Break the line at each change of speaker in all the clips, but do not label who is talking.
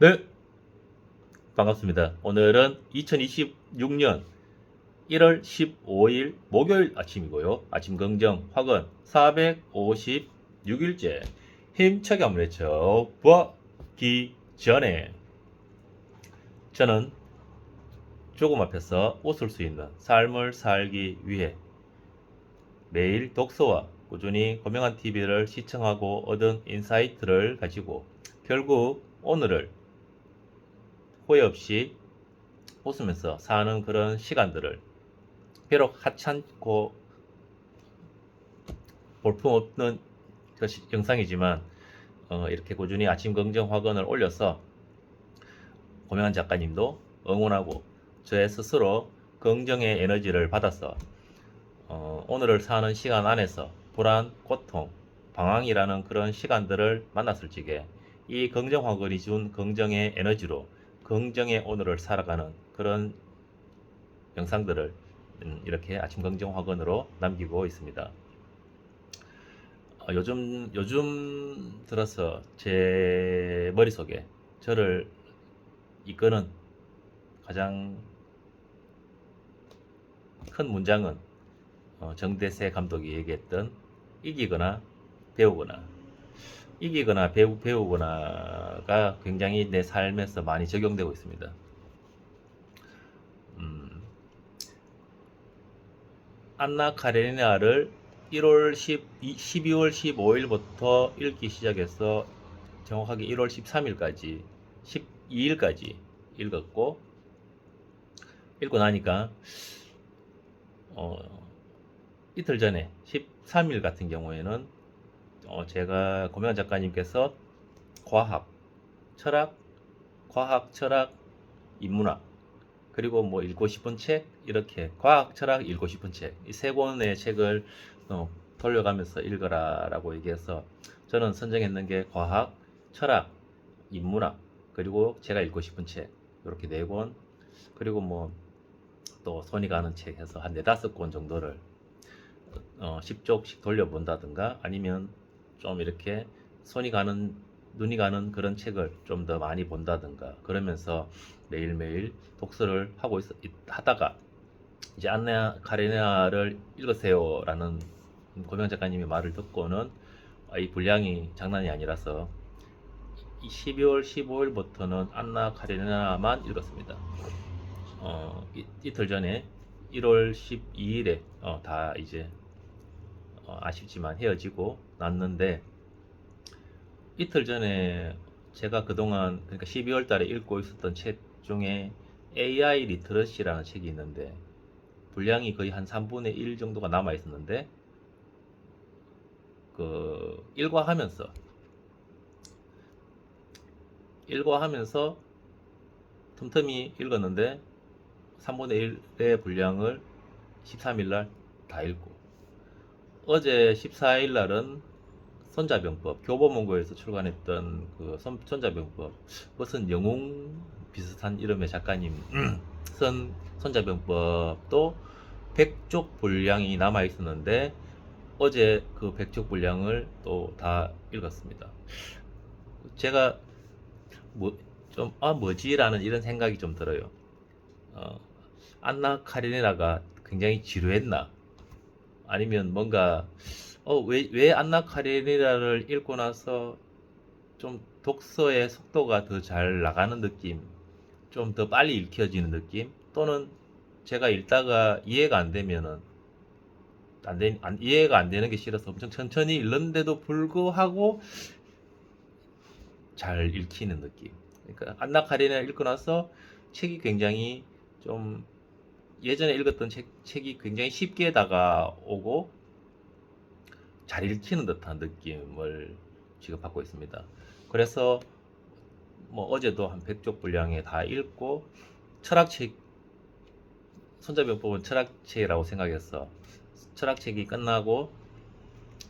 네, 반갑습니다. 오늘은 2026년 1월 15일 목요일 아침이고요. 아침 긍정 확은 456일째 힘차게 한번 외쳐보기 전에 저는 조금 앞에서 웃을 수 있는 삶을 살기 위해 매일 독서와 꾸준히 고명한 TV를 시청하고 얻은 인사이트를 가지고 결국 오늘을 후회 없이 웃으면서 사는 그런 시간들을 비록 하찮고 볼품없는 영상이지만 이렇게 꾸준히 아침 긍정 확언을 올려서 고명한 작가님도 응원하고 저의 스스로 긍정의 에너지를 받아서 오늘을 사는 시간 안에서 불안, 고통, 방황이라는 그런 시간들을 만났을 적에 이 긍정 확언이 준 긍정의 에너지로 긍정의 오늘을 살아가는 그런 영상들을 이렇게 아침 긍정 확언으로 남기고 있습니다. 요즘 들어서 제 머릿속에 저를 이끄는 가장 큰 문장은 정대세 감독이 얘기했던 이기거나 배우거나 배우거나가 굉장히 내 삶에서 많이 적용되고 있습니다. 안나 카레니나를 12월 15일부터 읽기 시작해서 정확하게 1월 13일까지 12일까지 읽었고, 읽고 나니까 이틀 전에 13일 같은 경우에는 제가 고명한 작가님께서 과학, 철학, 인문학, 그리고 뭐 읽고 싶은 책, 이렇게 과학, 철학, 읽고 싶은 책, 이 세 권의 책을 돌려가면서 읽어라라고 얘기해서 저는 선정했는 게 과학, 철학, 인문학, 그리고 제가 읽고 싶은 책, 이렇게 네 권, 그리고 뭐 또 손이 가는 책 해서 한 네다섯 권 정도를 10쪽씩 돌려본다든가 아니면 좀 이렇게 눈이 가는 그런 책을 좀 더 많이 본다든가 그러면서 매일매일 독서를 하다가 이제 안나 카레나를 읽으세요라는 고명 작가님의 말을 듣고는 이 분량이 장난이 아니라서 12월 15일부터는 안나 카레나만 읽었습니다. 이틀 전에 1월 12일에 다 이제 아쉽지만 헤어지고 났는데, 이틀 전에 제가 그동안 그러니까 12월 달에 읽고 있었던 책 중에 AI 리터러시라는 책이 있는데 분량이 거의 한 3분의 1 정도가 남아 있었는데 그 일과하면서 틈틈이 읽었는데 3분의 1의 분량을 13일날 다 읽고, 어제 14일날은 손자병법, 교보문고에서 출간했던 그 손자병법, 무슨 영웅 비슷한 이름의 작가님 쓴 손자병법도 100쪽 분량이 남아 있었는데 어제 그 100쪽 분량을 또 다 읽었습니다. 제가 뭐지라는 이런 생각이 좀 들어요. 어, 안나 카레니나가 굉장히 지루했나? 아니면 뭔가 왜 안나 카레니나를 읽고 나서 좀 독서의 속도가 더 잘 나가는 느낌, 좀 더 빨리 읽혀지는 느낌, 또는 제가 읽다가 이해가 안 되면은 이해가 안 되는 게 싫어서 엄청 천천히 읽는데도 불구하고 잘 읽히는 느낌. 그러니까 안나 카레니나 읽고 나서 책이 굉장히 좀 예전에 읽었던 책이 굉장히 쉽게 다가오고 잘 읽히는 듯한 느낌을 지금 받고 있습니다. 그래서 뭐 어제도 한 100쪽 분량에 다 읽고, 철학책, 손자병법은 철학책이라고 생각해서 철학책이 끝나고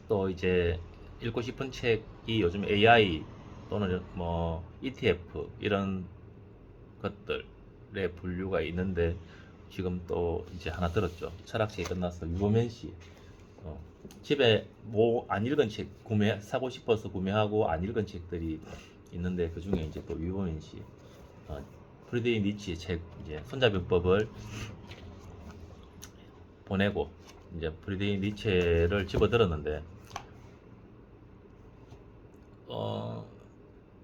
또 이제 읽고 싶은 책이 요즘 AI 또는 뭐 ETF 이런 것들의 분류가 있는데 지금 또 이제 하나 들었죠. 철학책이 끝나서 유보면 씨 집에 뭐 안 읽은 책 사고 싶어서 구매하고 안 읽은 책들이 있는데 그 중에 이제 또 유보민 씨, 프리드리히 니츠의 책 이제 손자병법을 보내고 이제 프리드리히 니체를 집어들었는데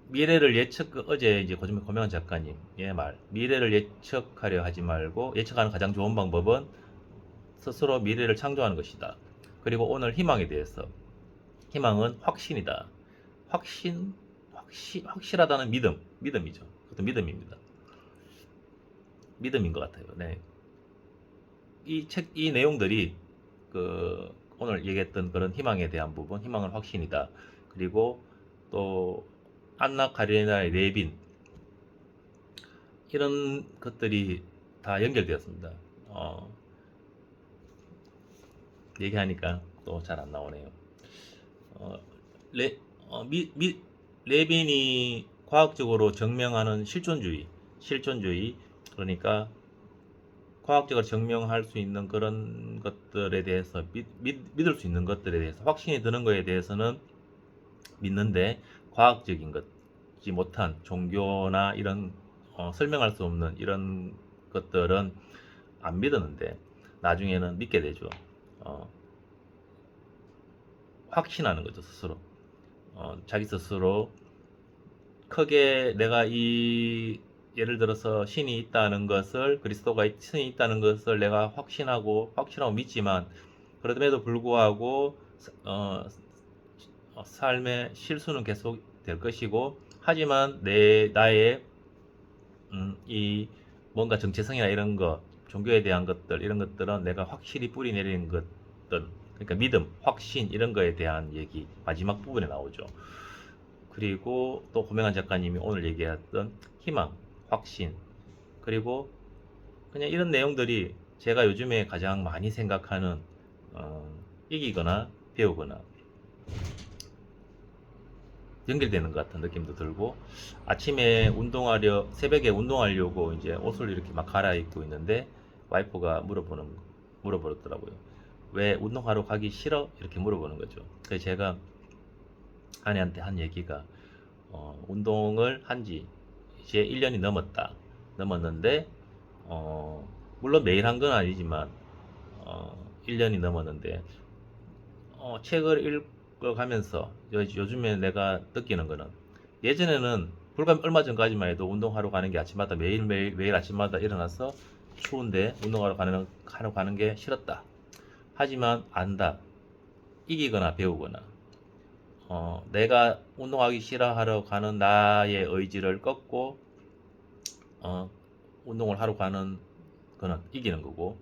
미래를 어제 이제 고명환 작가님의 말, 미래를 예측하려 하지 말고 예측하는 가장 좋은 방법은 스스로 미래를 창조하는 것이다. 그리고 오늘 희망에 대해서, 희망은 확신이다. 확실하다는 믿음이죠. 그것도 믿음입니다. 믿음인 것 같아요. 네. 이 내용들이 오늘 얘기했던 그런 희망에 대한 부분, 희망은 확신이다. 그리고 또 안나 카레나의 레빈, 이런 것들이 다 연결되었습니다. 얘기하니까 또 잘 안 나오네요. 어, 레, 레빈이 과학적으로 증명하는 실존주의, 그러니까 과학적으로 증명할 수 있는 그런 것들에 대해서 믿을 수 있는 것들에 대해서 확신이 드는 것에 대해서는 믿는데, 과학적인 것지 못한 종교나 이런 설명할 수 없는 이런 것들은 안 믿었는데 나중에는 믿게 되죠. 확신하는 거죠, 스스로. 자기 스스로 크게 내가 예를 들어서 신이 있다는 것을, 그리스도가 신이 있다는 것을 내가 확신하고 믿지만, 그럼에도 불구하고 삶의 실수는 계속 될 것이고, 하지만 나의 이 뭔가 정체성이나 이런 거, 종교에 대한 것들, 이런 것들은 내가 확실히 뿌리 내리는 것들, 그러니까 믿음, 확신, 이런 거에 대한 얘기 마지막 부분에 나오죠. 그리고 또 고명환 작가님이 오늘 얘기했던 희망, 확신, 그리고 그냥 이런 내용들이 제가 요즘에 가장 많이 생각하는, 이기거나 배우거나 연결되는 것 같은 느낌도 들고, 아침에 새벽에 운동하려고 이제 옷을 이렇게 막 갈아입고 있는데 와이프가 물어보더라고요. 왜 운동하러 가기 싫어? 이렇게 물어보는 거죠. 그래서 제가 아내한테 한 얘기가, 운동을 한지 이제 1년이 넘었는데, 물론 매일 한 건 아니지만, 1년이 넘었는데, 책을 읽어가면서 요즘에 내가 느끼는 거는, 예전에는 불과 얼마 전까지만 해도 운동하러 가는 게 아침마다 매일 아침마다 일어나서 추운데 운동하러 가는 게 싫었다. 하지만 안다. 이기거나 배우거나, 내가 운동하기 싫어하러 가는 나의 의지를 꺾고 운동을 하러 가는 거는 이기는 거고,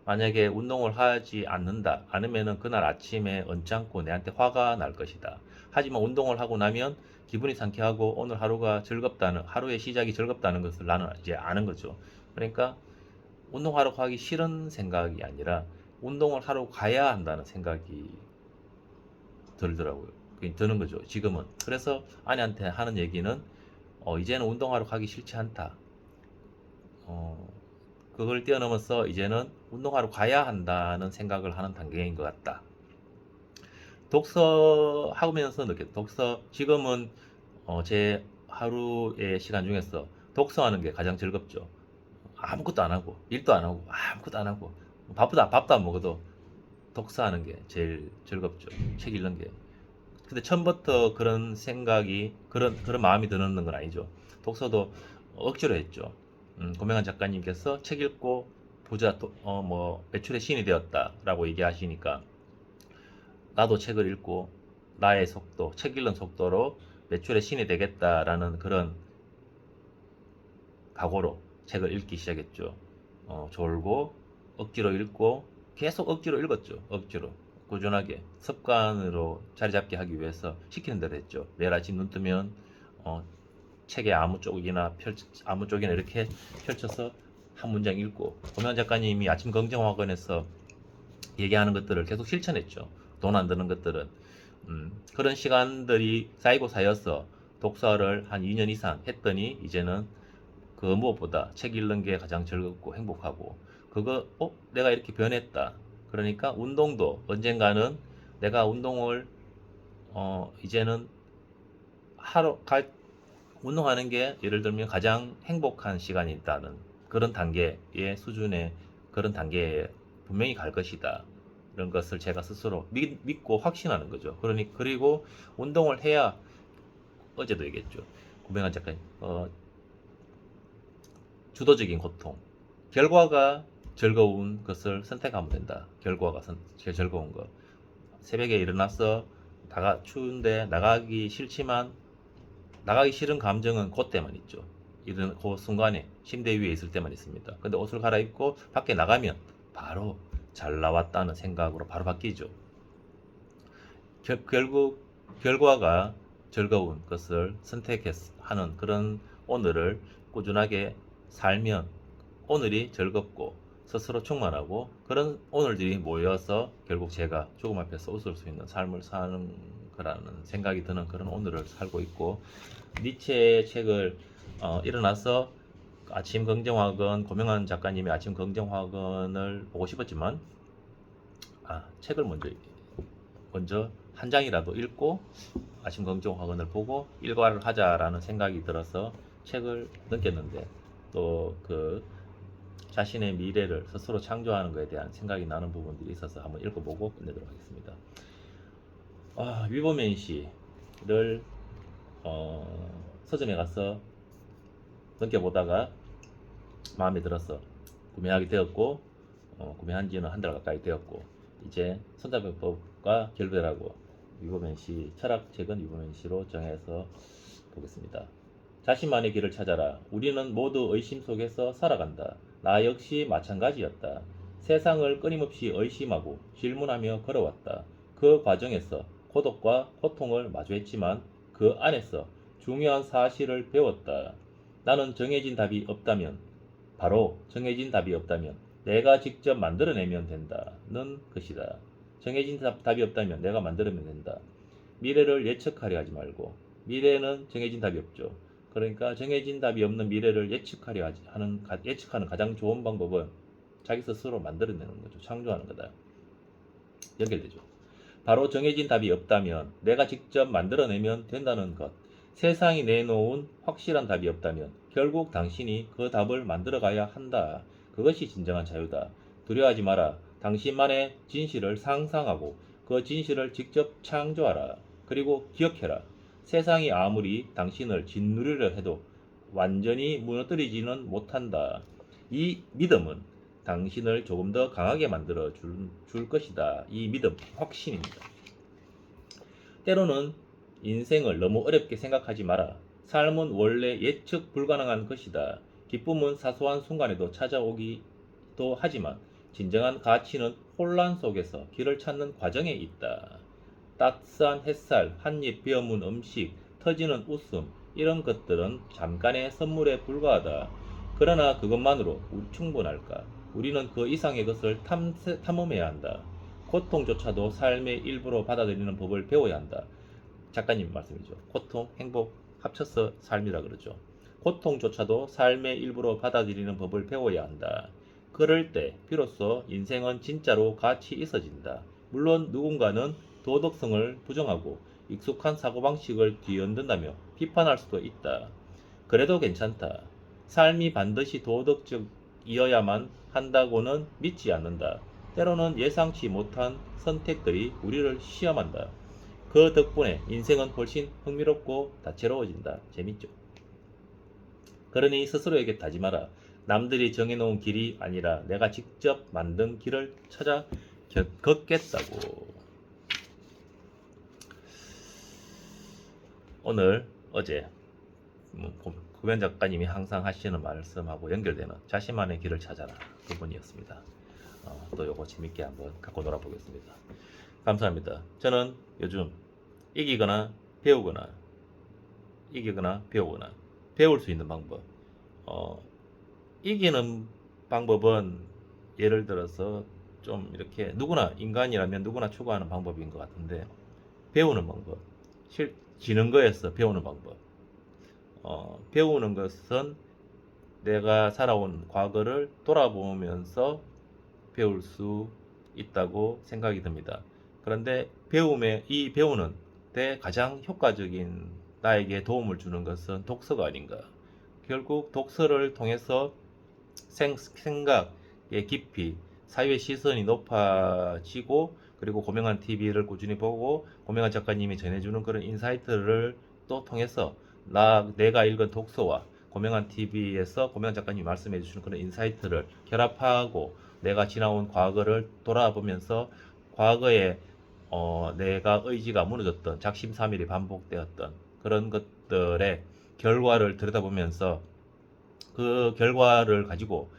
만약에 운동을 하지 않으면은 그날 아침에 언짢고 내한테 화가 날 것이다. 하지만 운동을 하고 나면 기분이 상쾌하고 오늘 하루의 시작이 즐겁다는 것을 나는 이제 아는 거죠. 그러니까 운동하러 가기 싫은 생각이 아니라 운동을 하러 가야 한다는 생각이 들더라고요. 드는 거죠, 지금은. 그래서 아내한테 하는 얘기는, 이제는 운동하러 가기 싫지 않다. 그걸 뛰어넘어서 이제는 운동하러 가야 한다는 생각을 하는 단계인 것 같다. 독서하면서 지금은 제 하루의 시간 중에서 독서하는 게 가장 즐겁죠. 아무것도 안 하고, 일도 안 하고, 아무것도 안 하고, 밥도 안 먹어도 독서하는 게 제일 즐겁죠. 책 읽는 게. 근데 처음부터 그런 마음이 드는 건 아니죠. 독서도 억지로 했죠. 고명환 작가님께서 책 읽고 부자, 매출의 신이 되었다라고 얘기하시니까, 나도 책을 읽고 책 읽는 속도로 매출의 신이 되겠다라는 그런 각오로 책을 읽기 시작했죠. 졸고 억지로 읽고 계속 억지로 읽었죠. 억지로 꾸준하게 습관으로 자리 잡게 하기 위해서 시키는 대로 했죠. 매일 아침 눈 뜨면 책의 아무 쪽이나 이렇게 펼쳐서 한 문장 읽고, 고명 작가님이 아침 긍정학원에서 얘기하는 것들을 계속 실천했죠. 돈 안 드는 것들은. 그런 시간들이 쌓이고 쌓여서 독서를 한 2년 이상 했더니 이제는 그 무엇보다 책 읽는 게 가장 즐겁고 행복하고, 내가 이렇게 변했다. 그러니까 운동도 언젠가는 내가 운동을 이제는 운동하는 게 예를 들면 가장 행복한 시간이 있다는 그런 단계의 수준의 그런 단계에 분명히 갈 것이다. 이런 것을 제가 스스로 믿고 확신하는 거죠. 그리고 운동을 해야 어제도 얘기했죠. 구명한 작가님, 주도적인 고통, 결과가 즐거운 것을 선택하면 된다. 결과가 제일 즐거운 거. 새벽에 일어나서 추운데 나가기 싫지만 나가기 싫은 감정은 그때만 있죠. 그 순간에 침대 위에 있을 때만 있습니다. 근데 옷을 갈아입고 밖에 나가면 바로 잘 나왔다는 생각으로 바로 바뀌죠. 결국 결과가 즐거운 것을 선택하는 그런 오늘을 꾸준하게 살면 오늘이 즐겁고 스스로 충만하고 그런 오늘들이 모여서 결국 제가 죽음 앞에서 웃을 수 있는 삶을 사는 거라는 생각이 드는 그런 오늘을 살고 있고, 니체의 책을 일어나서 아침 긍정학은 고명한 작가님의 아침 긍정학은을 보고 싶었지만 책을 먼저 한 장이라도 읽고 아침 긍정학원을 보고 일과를 하자라는 생각이 들어서 책을 넘겼는데, 또 그 자신의 미래를 스스로 창조하는 것에 대한 생각이 나는 부분들이 있어서 한번 읽어보고 끝내도록 하겠습니다. 위보면 시를 서점에 가서 넘겨보다가 마음에 들어서 구매하게 되었고, 구매한 지는 한 달 가까이 되었고, 이제 손자병법과 결별하고 위보면 시 철학책은 위보면 시로 정해서 보겠습니다. 자신만의 길을 찾아라. 우리는 모두 의심 속에서 살아간다. 나 역시 마찬가지였다. 세상을 끊임없이 의심하고 질문하며 걸어왔다. 그 과정에서 고독과 고통을 마주했지만 그 안에서 중요한 사실을 배웠다. 나는 정해진 답이 없다면, 바로 정해진 답이 없다면 내가 직접 만들어내면 된다는 것이다. 정해진 답이 없다면 내가 만들어내면 된다. 미래를 예측하려 하지 말고, 미래는 정해진 답이 없죠. 그러니까 정해진 답이 없는 미래를 예측하는 가장 좋은 방법은 자기 스스로 만들어내는 거죠. 창조하는 거다. 연결되죠. 바로 정해진 답이 없다면 내가 직접 만들어내면 된다는 것. 세상이 내놓은 확실한 답이 없다면 결국 당신이 그 답을 만들어가야 한다. 그것이 진정한 자유다. 두려워하지 마라. 당신만의 진실을 상상하고 그 진실을 직접 창조하라. 그리고 기억해라. 세상이 아무리 당신을 짓누르려 해도 완전히 무너뜨리지는 못한다. 이 믿음은 당신을 조금 더 강하게 만들어 줄 것이다. 이 믿음, 확신입니다. 때로는 인생을 너무 어렵게 생각하지 마라. 삶은 원래 예측 불가능한 것이다. 기쁨은 사소한 순간에도 찾아오기도 하지만 진정한 가치는 혼란 속에서 길을 찾는 과정에 있다. 따스한 햇살, 한입 베어문 음식, 터지는 웃음, 이런 것들은 잠깐의 선물에 불과하다. 그러나 그것만으로 충분할까? 우리는 그 이상의 것을 탐험해야 한다. 고통조차도 삶의 일부로 받아들이는 법을 배워야 한다. 작가님 말씀이죠. 고통, 행복 합쳐서 삶이라 그러죠. 고통조차도 삶의 일부로 받아들이는 법을 배워야 한다. 그럴 때 비로소 인생은 진짜로 가치 있어진다. 물론 누군가는 도덕성을 부정하고 익숙한 사고방식을 뒤흔든다며 비판할 수도 있다. 그래도 괜찮다. 삶이 반드시 도덕적이어야만 한다고는 믿지 않는다. 때로는 예상치 못한 선택들이 우리를 시험한다. 그 덕분에 인생은 훨씬 흥미롭고 다채로워진다. 재밌죠? 그러니 스스로에게 다짐하라. 남들이 정해놓은 길이 아니라 내가 직접 만든 길을 찾아 걷겠다고. 오늘 어제 구변 작가님이 항상 하시는 말씀하고 연결되는 자신만의 길을 찾아라, 그분이었습니다. 또 요거 재밌게 한번 갖고 놀아보겠습니다. 감사합니다. 저는 요즘 이기거나 배우거나 배울 수 있는 방법, 이기는 방법은 예를 들어서 좀 이렇게 누구나 인간이라면 누구나 추구하는 방법인 것 같은데, 배우는 방법, 지는 거에서 배우는 방법, 배우는 것은 내가 살아온 과거를 돌아보면서 배울 수 있다고 생각이 듭니다. 그런데 배우는 데 가장 효과적인 나에게 도움을 주는 것은 독서가 아닌가. 결국 독서를 통해서 생각의 깊이, 사유의 시선이 높아지고, 그리고 고명한 TV를 꾸준히 보고 고명한 작가님이 전해주는 그런 인사이트를 또 통해서 내가 읽은 독서와 고명한 TV에서 고명한 작가님이 말씀해 주시는 그런 인사이트를 결합하고 내가 지나온 과거를 돌아보면서 과거에 내가 의지가 무너졌던 작심삼일이 반복되었던 그런 것들의 결과를 들여다보면서 그 결과를 가지고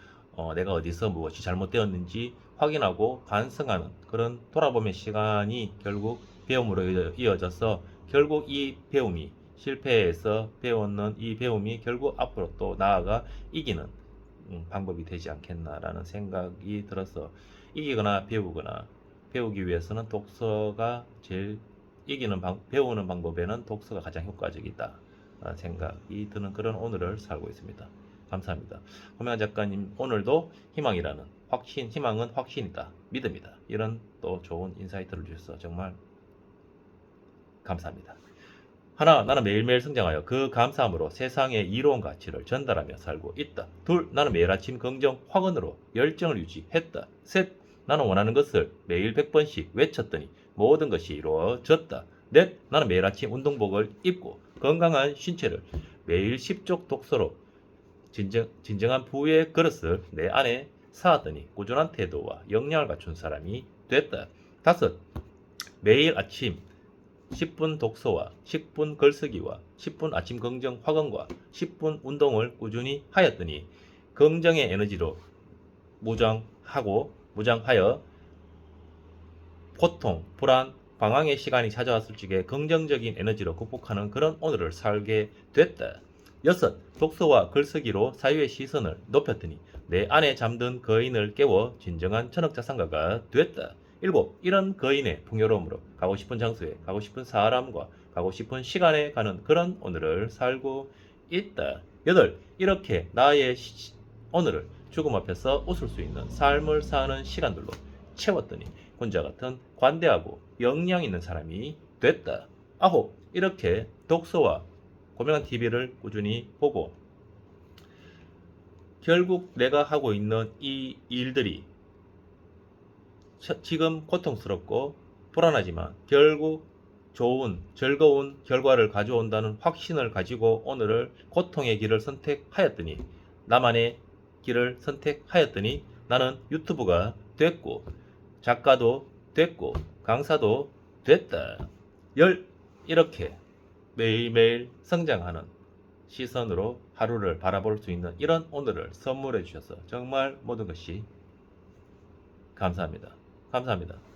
내가 어디서 무엇이 잘못되었는지 확인하고 반성하는 그런 돌아보면 시간이 결국 배움으로 이어져서 결국 이 배움이 실패에서 배우는 이 배움이 결국 앞으로 또 나아가 이기는 방법이 되지 않겠나라는 생각이 들어서 이기거나 배우거나 배우기 위해서는 독서가 제일 배우는 방법에는 독서가 가장 효과적이다 라는 생각이 드는 그런 오늘을 살고 있습니다. 감사합니다. 고명한 작가님 오늘도 희망이라는 희망은 확신이다, 믿음이다, 이런 또 좋은 인사이트를 주셔서 정말 감사합니다. 하나, 나는 매일매일 성장하여 그 감사함으로 세상의 이로운 가치를 전달하며 살고 있다. 둘, 나는 매일 아침 긍정 확언으로 열정을 유지했다. 셋, 나는 원하는 것을 매일 100번씩 외쳤더니 모든 것이 이루어졌다. 넷, 나는 매일 아침 운동복을 입고 건강한 신체를 매일 10쪽 독서로 진정한 부의 그릇을 내 안에 쌓았더니 꾸준한 태도와 역량을 갖춘 사람이 됐다. 다섯, 매일 아침 10분 독서와 10분 글쓰기와 10분 아침 긍정 확언과 10분 운동을 꾸준히 하였더니 긍정의 에너지로 무장하여 고통, 불안, 방황의 시간이 찾아왔을 적에 긍정적인 에너지로 극복하는 그런 오늘을 살게 됐다. 여섯, 독서와 글쓰기로 사유의 시선을 높였더니 내 안에 잠든 거인을 깨워 진정한 천억자산가가 됐다. 일곱, 이런 거인의 풍요로움으로 가고 싶은 장소에 가고 싶은 사람과 가고 싶은 시간에 가는 그런 오늘을 살고 있다. 여덟, 이렇게 나의 오늘을 죽음 앞에서 웃을 수 있는 삶을 사는 시간들로 채웠더니 혼자 같은 관대하고 역량 있는 사람이 됐다. 아홉, 이렇게 독서와 고명한 TV를 꾸준히 보고 결국 내가 하고 있는 이 일들이 지금 고통스럽고 불안하지만 결국 좋은 즐거운 결과를 가져온다는 확신을 가지고 오늘을 고통의 길을 선택하였더니 나만의 길을 선택하였더니 나는 유튜브가 됐고 작가도 됐고 강사도 됐다. 이렇게 매일매일 성장하는 시선으로 하루를 바라볼 수 있는 이런 오늘을 선물해 주셔서 정말 모든 것이 감사합니다. 감사합니다.